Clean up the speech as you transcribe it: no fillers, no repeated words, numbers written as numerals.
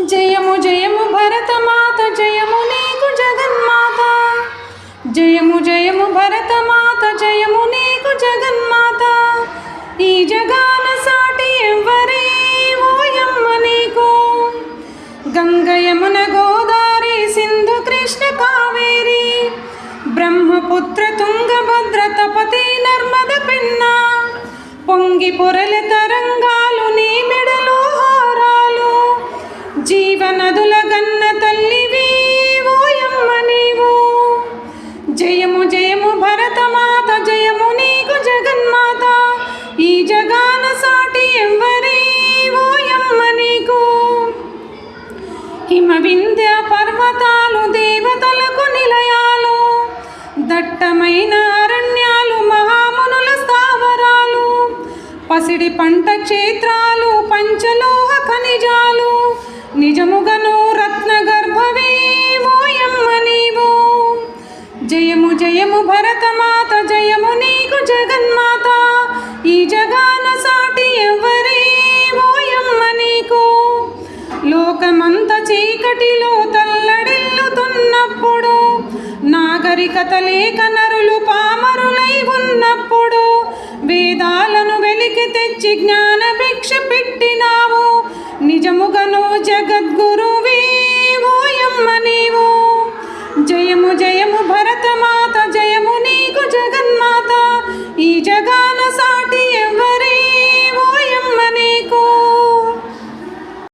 జయము జయము భరతమాత జయము నీకు జగన్మాత జయము జయము భరతమాత జయము నీకు జగన్మాత ఈ జగాన సాటి ఎవ్వరే ఓయమ్మ నీకు గంగ యమున గోదావరి సింధు కృష్ణ కావేరి బ్రహ్మపుత్ర తుంగభద్ర తపతి నర్మద పెన్నా పొంగి పొరల తరంగాలు నీ మెడలో హారాలు జీవనదుల గన్న తల్లివి ఓయమ్మ నీవు జయము జయము భరతమాత జయము నీకు జగన్మాత ఈ జగాన సాటి ఎవ్వరే ఓయమ్మ నీకు హిమ వింధ్య పర్వతాలు దేవతలకు నిలయాలు దట్టమైన అరణ్యాలు మహామునుల స్థావరాలు పసిడి పంట క్షేత్రాలు పంచలోహ ఖనిజాలు నిజముగను రత్న గర్భవే ఓయమ్మ నీవు జయము జయము భరతమాత జయము నీకు జగన్మాత ఈ జగాన సాటి ఎవ్వరే ఓయమ్మ నీకు లోకమంత చీకటిలో తల్లడిల్లుతున్నప్పుడు నాగరికత లేక నరులు పామరులై ఉన్నప్పుడు వేదాలను వెలికి తెచ్చి జ్ఞాన భిక్ష పెట్టినావు నిజముగను జగద్గురు